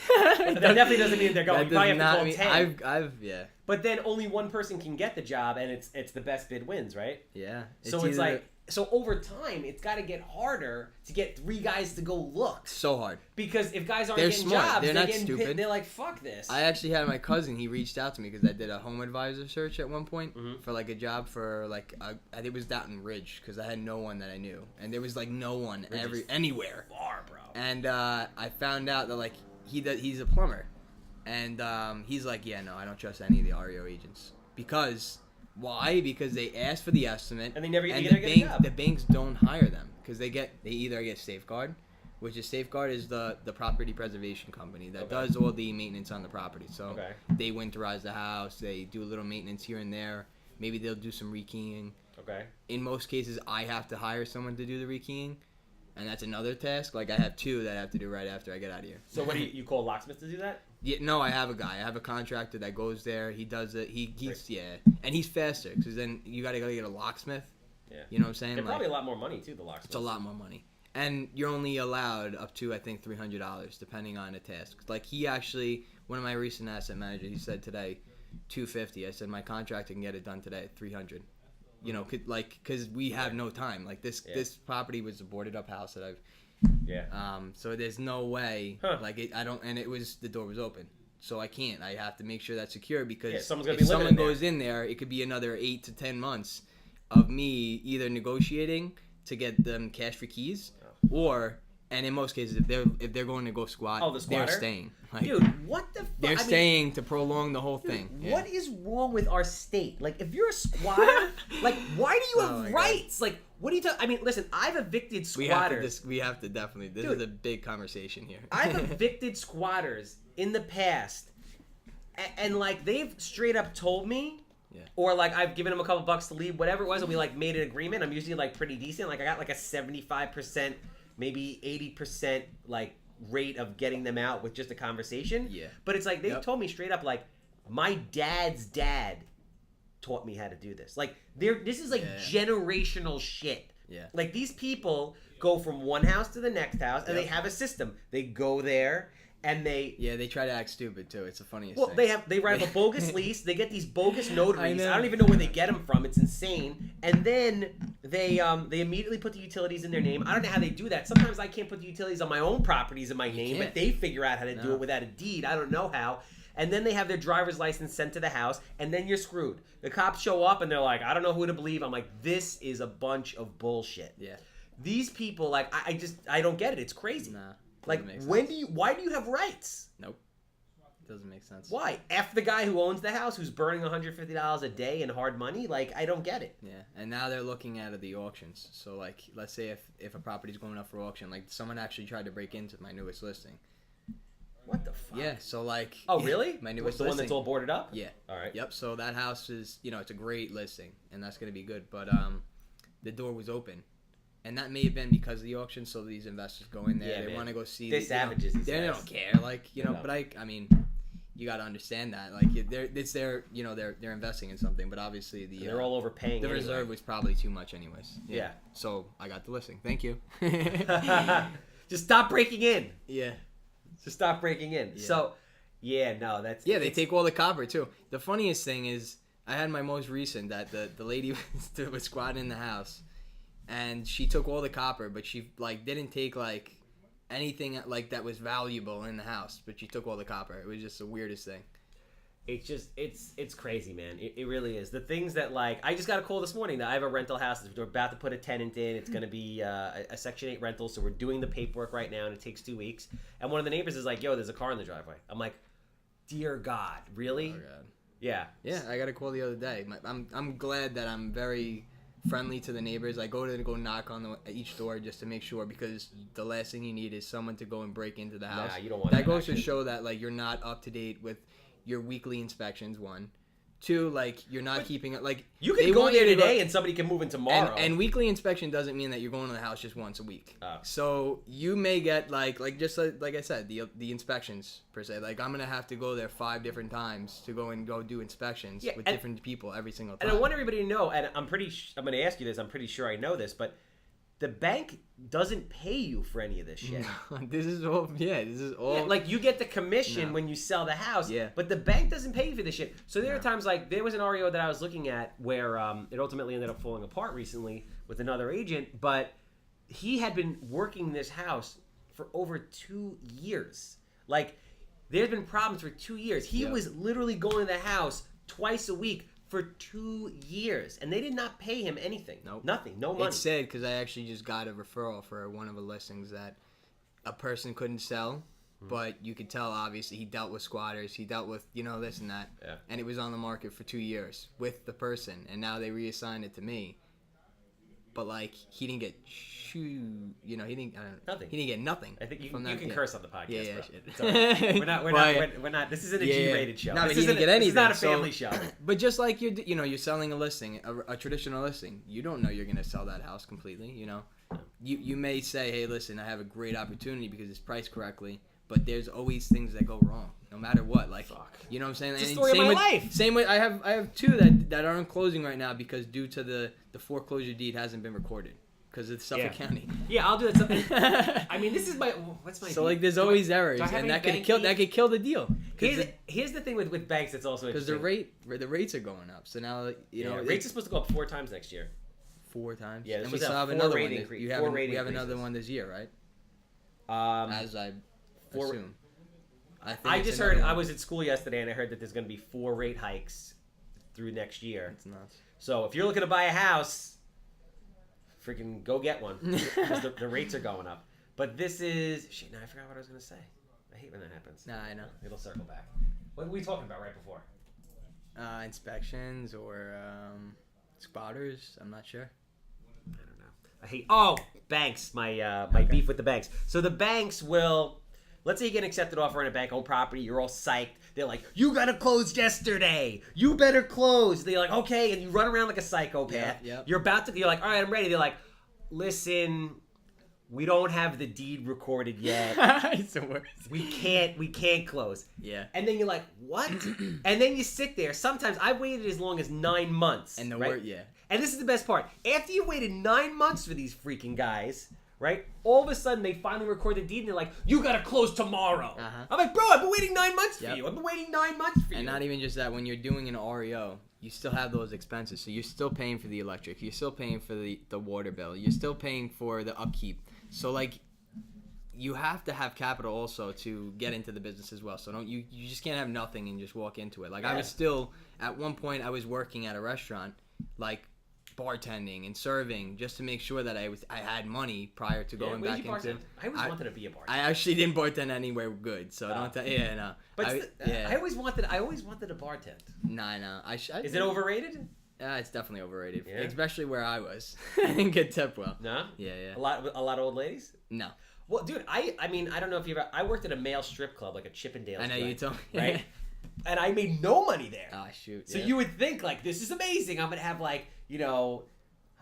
That definitely doesn't mean they're going. You probably have to call 10. Yeah. But then only one person can get the job, and it's the best bid wins, right? Yeah. So it's like, so over time, it's got to get harder to get 3 guys to go look. So hard. Because if guys aren't they're getting smart. jobs, they're not stupid. They're like, fuck this. I actually had my cousin. He reached out to me because I did a home advisor search at one point for like a job for like I think it was Downton Ridge, because I had no one that I knew, and there was like no one anywhere. Far, bro. And I found out that like he's a plumber, and he's like, yeah, no, I don't trust any of the REO agents. Because why? Because they ask for the estimate, and they never get a job. The banks don't hire them because they either get Safeguard, which is Safeguard is the property preservation company that does all the maintenance on the property. So they winterize the house, they do a little maintenance here and there. Maybe they'll do some rekeying. Okay. In most cases, I have to hire someone to do the rekeying, and that's another task. Like I have 2 that I have to do right after I get out of here. So what do you call a locksmith to do that? Yeah, no, I have a guy. I have a contractor that goes there. He does it. He's and he's faster, because then you got to go get a locksmith. Yeah. You know what I'm saying? And probably a lot more money too. The locksmith. It's a lot more money, and you're only allowed up to I think $300 depending on the task. Like he actually, one of my recent asset managers, he said today, $250. I said my contractor can get it done today, $300. Because we have no time. Like this property was a boarded up house that I've. Yeah. So there's no way. The door was open, so I can't. I have to make sure that's secure, because if someone goes in there, it could be another 8 to 10 months of me either negotiating to get them cash for keys, or And in most cases, if they're going to go squat, Oh, the they're squatter? staying. Like, Dude, what the fuck? they're staying to prolong the whole thing. Yeah. What is wrong with our state? Like, if you're a squatter, like, why do you Oh my have God. rights? Like, what do you talk? I mean, listen, I've evicted squatters. We have to definitely. This Dude, is a big conversation here. I've evicted squatters in the past, and like they've straight up told me, Yeah. or like I've given them a couple bucks to leave, whatever it was, and we like made an agreement. I'm usually like pretty decent. Like I got like a 75%, maybe 80% like rate of getting them out with just a conversation. Yeah. But it's like they've Yep. told me straight up, like my dad's dad taught me how to do this. Like this is like generational shit. Yeah. Like these people go from one house to the next house, and Yep. they have a system. They go there, and they They try to act stupid too. It's the funniest well, thing. they write up a bogus lease. They get these bogus notaries. I know. I don't even know where they get them from. It's insane. And then they immediately put the utilities in their name. I don't know how they do that. Sometimes I can't put the utilities on my own properties in my name, can't. but they figure out how to do No. it without a deed. I don't know how. And then they have their driver's license sent to the house, and then you're screwed. The cops show up, and they're like, I don't know who to believe. I'm like, this is a bunch of bullshit. Yeah. These people, like, I don't get it. It's crazy. Nah. Like, doesn't make sense. why do you have rights? Nope. Doesn't make sense. Why? F the guy who owns the house, who's burning $150 a day in hard money? Like, I don't get it. Yeah, and now they're looking at the auctions. So, like, let's say if a property's going up for auction, like, someone actually tried to break into my newest listing. What the fuck? Yeah, so, like... Oh, really? My newest What's the one listing. that's all boarded up? Yeah. All right. Yep, so that house is, it's a great listing, and that's going to be good. But the door was open. And that may have been because of the auction, so these investors go in there. Yeah, they man. want to go see... They're savages, these They guys. don't care, like, No. but I mean... You got to understand that, like they're investing in something, but obviously They're all overpaying. the anyway. reserve was probably too much, anyways. Yeah. So I got the listing. Thank you. Just stop breaking in. Yeah. Just stop breaking in. Yeah. So, yeah, no, that's Yeah, they take all the copper too. The funniest thing is, I had my most recent that the lady was squatting in the house, and she took all the copper, but she like didn't take like anything like that was valuable in the house, but she took all the copper. It was just the weirdest thing. It's just it's crazy, man. It really is. The things that like I just got a call this morning that I have a rental house. We're about to put a tenant in. It's going to be a Section 8 rental, so we're doing the paperwork right now, and it takes 2 weeks. And one of the neighbors is like, "Yo, there's a car in the driveway." I'm like, "Dear God, really?" Oh god. Yeah. Yeah, I got a call the other day. I'm glad that I'm very friendly to the neighbors. I go knock on each door just to make sure, because the last thing you need is someone to go and break into the house. Nah, you don't want that that goes to action. show that like you're not up to date with your weekly inspections. 1, 2, like you're not keeping it like You they can go want there you to today and somebody can move in tomorrow. and weekly inspection doesn't mean that you're going to the house just once a week. Oh. So you may get like just like I said, the inspections per se. Like I'm gonna have to go there 5 different times to go do inspections Yeah, with and- different people every single time. And I want everybody to know, and I'm going to ask you this. I'm pretty sure I know this, but the bank doesn't pay you for any of this shit. This is all. Yeah, this is all. Yeah, like you get the commission No. when you sell the house, Yeah. but the bank doesn't pay you for this shit. So there are No. times like there was an REO that I was looking at where it ultimately ended up falling apart recently with another agent, but he had been working this house for over 2 years. Like there's been problems for 2 years. He Yeah. was literally going to the house twice a week for 2 years, and they did not pay him anything. Nope. Nothing. No money. It's sad because I actually just got a referral for one of the listings that a person couldn't sell, but you could tell obviously he dealt with squatters, he dealt with this and that, Yeah. and it was on the market for 2 years with the person, and now they reassigned it to me. But like he didn't get he didn't Nothing. He didn't get nothing. I think you from can that, curse on the podcast. Yeah, bro. shit. It's all right. We're not. This isn't a Yeah, yeah. G-rated show. No, but this he isn't didn't get This is not a anything, so- family show. But just like you're selling a listing, a traditional listing, you don't know you're gonna sell that house completely. You may say, hey, listen, I have a great opportunity because it's priced correctly, but there's always things that go wrong, no matter what. Like, Fuck. you know what I'm saying? It's the And story of same my with, life. Same way, I have 2 that aren't closing right now because due to the foreclosure deed hasn't been recorded because it's Suffolk Yeah. County. Yeah, I'll do that. I mean, this is what's my. So like, there's always errors, do I have and any that could bank kill fees? the deal. Here's the thing with banks that's also Because interesting. the rates are going up. So now rates are supposed to go up 4 times next year. 4 times. Yeah, and we supposed to still have have 4 another rate one. increase- We 4 have, rate we have another increases. one this year, right? As I 4 assume. I think I it's just another heard. one. I was at school yesterday, and I heard that there's going to be 4 rate hikes through next year. It's nuts. So if you're looking to buy a house, freaking go get one because the rates are going up. But this is shit. Now I forgot what I was gonna say. I hate when that happens. Nah, I know. It'll circle back. What were we talking about right before? Inspections or spotters. I'm not sure. I don't know. I hate banks. My beef with the banks. So the banks will. Let's say you get an accepted offer on a bank-owned property. You're all psyched. They're like, you got to close yesterday. You better close. They're like, okay. And you run around like a psychopath. Yep. You're like, all right, I'm ready. They're like, listen, we don't have the deed recorded yet. It's the worst. We can't close. Yeah. And then you're like, what? And then you sit there. Sometimes I've waited as long as 9 months. And the right? word, yeah. And this is the best part. After you waited 9 months for these freaking guys, right? All of a sudden, they finally record the deed, and they're like, you got to close tomorrow. Uh-huh. I'm like, bro, I've been waiting 9 months for you. I've been waiting 9 months for you. And not even just that. When you're doing an REO, you still have those expenses. So you're still paying for the electric. You're still paying for the water bill. You're still paying for the upkeep. So, like, you have to have capital also to get into the business as well. So you just can't have nothing and just walk into it. Like, I was still, at one point, I was working at a restaurant, like, bartending and serving just to make sure that I had money prior to going back into. I always wanted to be a bartender. I actually didn't bartend anywhere good, so don't tell. Yeah, no. But I always wanted to bartend. Nah. Is it overrated? It's definitely overrated, Yeah? especially where I was. I didn't get tipped well. No. Yeah. A lot of old ladies. No. Well, dude, I mean, I don't know if you ever. I worked at a male strip club, like a Chippendales. I know joint, you told me. right? And I made no money there. Oh shoot. So you would think like, this is amazing. I'm gonna have like,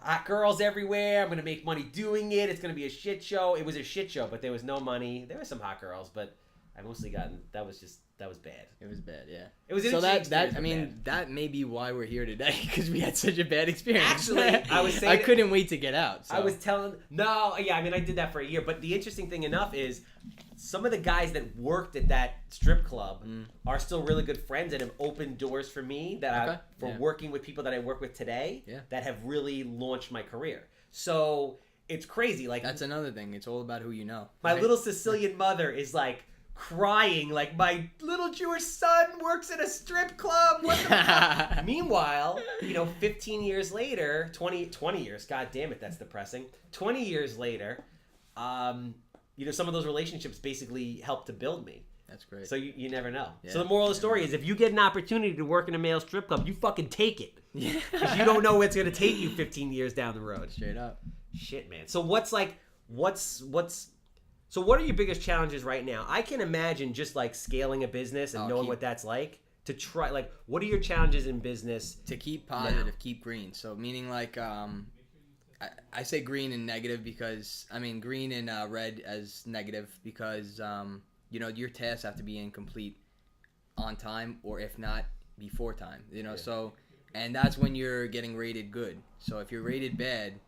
hot girls everywhere. I'm gonna make money doing it. It's gonna be a shit show. It was a shit show, but there was no money. There were some hot girls, but I mostly that was bad. It was bad, yeah. It was so that bad. that may be why we're here today, because we had such a bad experience. Actually, I was saying I couldn't wait to get out. So. I was telling I did that for a year. But the interesting thing enough is some of the guys that worked at that strip club are still really good friends and have opened doors for me working with people that I work with today that have really launched my career. So it's crazy. Like, that's another thing. It's all about who you know. My little Sicilian mother is like crying, like, my little Jewish son works at a strip club. What the fuck? Meanwhile, 15 years later, 20 years, god damn it, that's depressing. 20 years later, some of those relationships basically helped to build me. That's great. So you never know. Yeah. So the moral of the story is, if you get an opportunity to work in a male strip club, you fucking take it. Yeah. Because you don't know where it's going to take you 15 years down the road. Straight up. Shit, man. So So what are your biggest challenges right now? I can imagine just like scaling a business and knowing what that's like. To try, like, what are your challenges in business? To keep positive, keep green. So meaning like, I say green and negative because, green and red as negative because, your tasks have to be incomplete on time, or if not, before time. So, and that's when you're getting rated good. So if you're rated bad,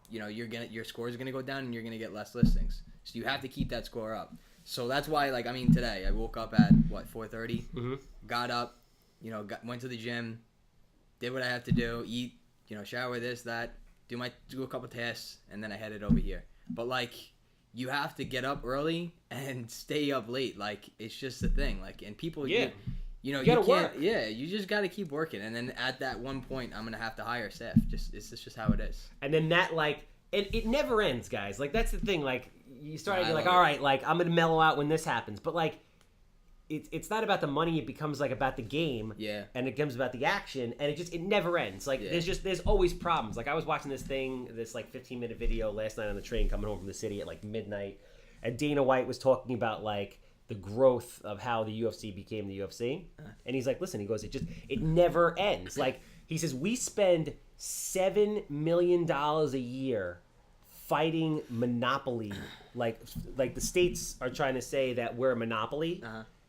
your score is gonna go down and you're gonna get less listings. So you have to keep that score up. So that's why, today I woke up at 4:30, got up, went to the gym, did what I have to do, eat, shower, this, that, do a couple tasks, and then I headed over here. But you have to get up early and stay up late. It's just a thing. And people, you gotta work. Yeah, you just got to keep working. And then at that one point, I'm gonna have to hire staff. It's just how it is. And then that it never ends, guys. That's the thing. You start to all right, I'm gonna mellow out when this happens. But it's not about the money. It becomes about the game. Yeah. And it becomes about the action, and it never ends. There's always problems. I was watching this 15-minute video last night on the train coming home from the city at midnight, and Dana White was talking about the growth of how the UFC became the UFC, and he's like, listen, he goes, it never ends. He says, we spend $7 million a year fighting monopoly. The states are trying to say that we're a monopoly.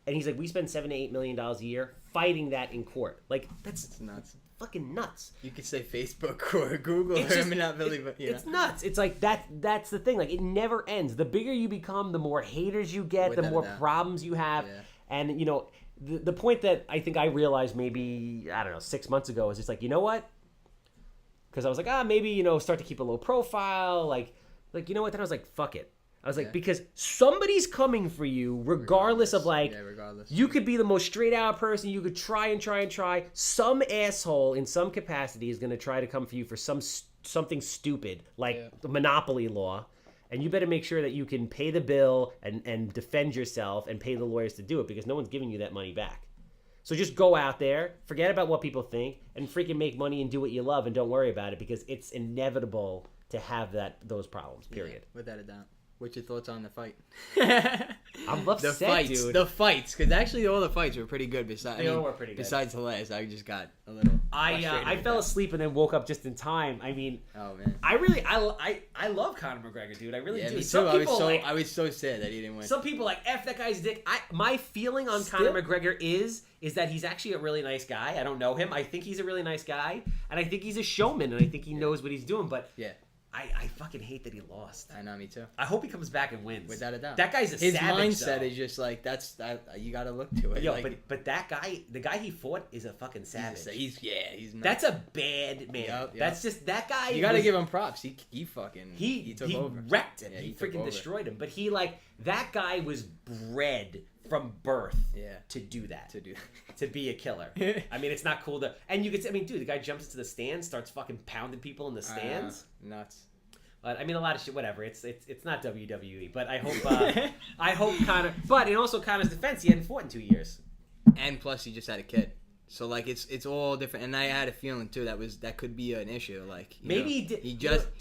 And he's like, we spend $7 to $8 million a year fighting that in court. That's nuts. Fucking nuts. You could say Facebook or Google monopoly, but it's nuts. It's that's the thing. It never ends. The bigger you become, the more haters you get, the more problems you have. Yeah. And the point that I think I realized maybe 6 months ago is just you know what? Because I was maybe start to keep a low profile. You know what? Then I was fuck it. I was because somebody's coming for you regardless of regardless. You could be the most straight out person. You could try and try and try. Some asshole in some capacity is going to try to come for you for something stupid the monopoly law. And you better make sure that you can pay the bill and defend yourself and pay the lawyers to do it, because no one's giving you that money back. So just go out there, forget about what people think, and freaking make money and do what you love, and don't worry about it, because it's inevitable to have those problems, period. Yeah, without a doubt. What's your thoughts on the fight? I'm upset, dude. The fights, because actually all the fights were pretty good. They all were pretty good. Besides the last, I just got a little. I fell asleep and then woke up just in time. I mean, oh man, I love Conor McGregor, dude. I really do. Me Some too. people I was so sad that he didn't win. Some people like F that guy's dick. My feeling on Conor McGregor is that he's actually a really nice guy. I don't know him. I think he's a really nice guy, and I think he's a showman, and I think he knows what he's doing. But yeah. I fucking hate that he lost. I know, me too. I hope he comes back and wins. Without a doubt. That guy's His savage, mindset though. is just like, you got to look to it. Yo, like, but that guy, the guy he fought is a fucking savage. He's not. That's a bad man. Yep. That's just, that guy. You got to give him props. He took over. He wrecked him. Yeah, he freaking destroyed him. But that guy was bred from birth to do that. To be a killer. I mean, it's not cool to, and you could say, I mean, dude, the guy jumps into the stands, starts fucking pounding people in the stands. Nuts. But I mean, a lot of shit. Whatever. It's not WWE. But I hope Conor. But in also Conor's defense, he hadn't fought in 2 years. And plus, he just had a kid. So like, it's all different. And I had a feeling too that could be an issue. Like maybe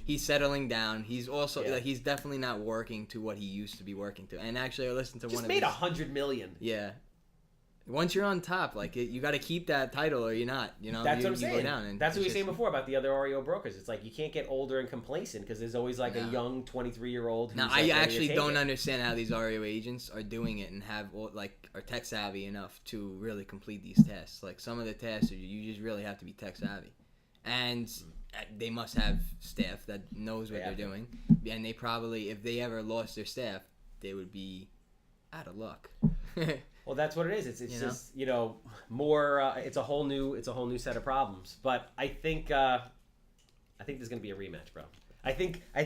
he's settling down. He's also like, he's definitely not working to what he used to be working to. And actually, I listened to just one of made $100 million. Yeah. Once you're on top, like you got to keep that title, or you're not. You know, that's what I'm saying. Go down and that's what we were saying before about the other REO brokers. It's like you can't get older and complacent, because there's always like a young 23-year-old. Now I actually don't understand how these REO agents are doing it and are tech savvy enough to really complete these tests. Like some of the tests, you just really have to be tech savvy, and they must have staff that knows what they're doing. And they probably, if they ever lost their staff, they would be out of luck. Well, that's what it is. It's just more. It's a whole new set of problems. But I think there's gonna be a rematch, bro. I think. I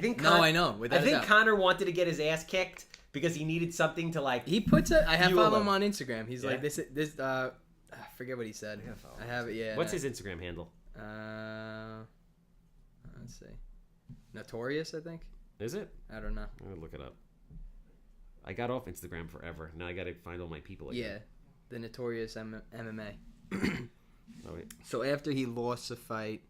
know. I think Conor wanted to get his ass kicked because he needed something to like. He puts it. I have followed him on Instagram. He's like this. I forget what he said. I have it. Yeah. What's his Instagram handle? Let's see. Notorious, I think. Is it? I don't know. I'm gonna look it up. I got off Instagram forever. Now I gotta find all my people again. Yeah, the Notorious MMA. Oh, wait. So after he lost the fight,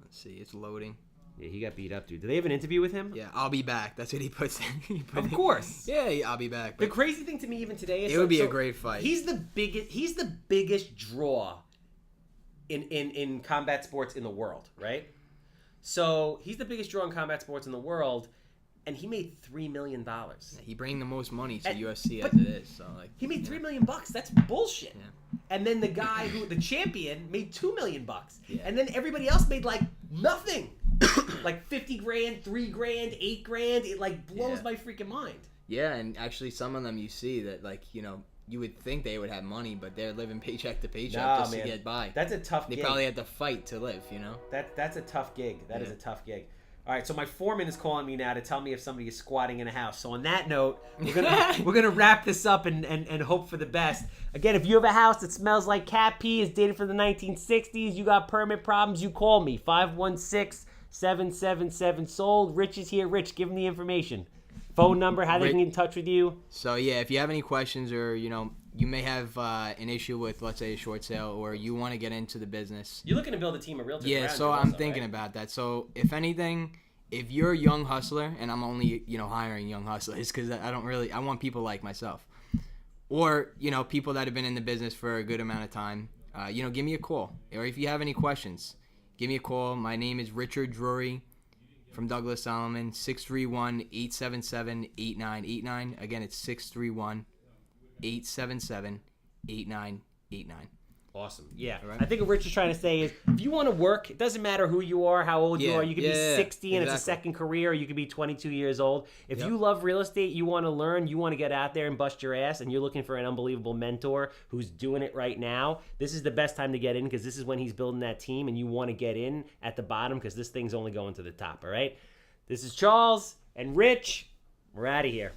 let's see, it's loading. Yeah, he got beat up, dude. Did they have an interview with him? Yeah, I'll be back. That's what he puts in. Of course. Yeah, I'll be back. The crazy thing to me even today is it would be a great fight. He's the biggest draw in combat sports in the world, right? So he's the biggest draw in combat sports in the world. And he made $3 million. Yeah, he bring the most money to UFC as it is. So like he made $3 million. That's bullshit. Yeah. And then the guy the champion, made $2 million. Yeah. And then everybody else made like nothing, like 50 grand, 3 grand, 8 grand. It like blows my freaking mind. Yeah, and actually some of them you see that you would think they would have money, but they're living paycheck to paycheck to get by. That's a tough gig. They probably had to fight to live. That's a tough gig. That is a tough gig. All right, so my foreman is calling me now to tell me if somebody is squatting in a house. So on that note, we're gonna wrap this up and hope for the best. Again, if you have a house that smells like cat pee, is dated from the 1960s, you got permit problems, you call me 516-777-SOLD. Rich is here. Rich, give him the information. Phone number, how they can get in touch with you. So yeah, if you have any questions or you may have an issue with, let's say, a short sale, or you want to get into the business. You're looking to build a team of realtors. Yeah, so I'm thinking about that. So if anything, if you're a young hustler, and I'm only hiring young hustlers because I want people like myself, or people that have been in the business for a good amount of time. Give me a call, or if you have any questions, give me a call. My name is Richard Drury from Douglas Solomon, 631-877-8989. Again, it's 631-877-8989. Awesome. Yeah. Right. I think what Rich is trying to say is if you want to work, it doesn't matter who you are, how old you are. You could be 60 and it's a second career, or you could be 22 years old. If you love real estate, you want to learn, you want to get out there and bust your ass, and you're looking for an unbelievable mentor who's doing it right now, this is the best time to get in, because this is when he's building that team, and you want to get in at the bottom because this thing's only going to the top, all right? This is Charles and Rich. We're out of here.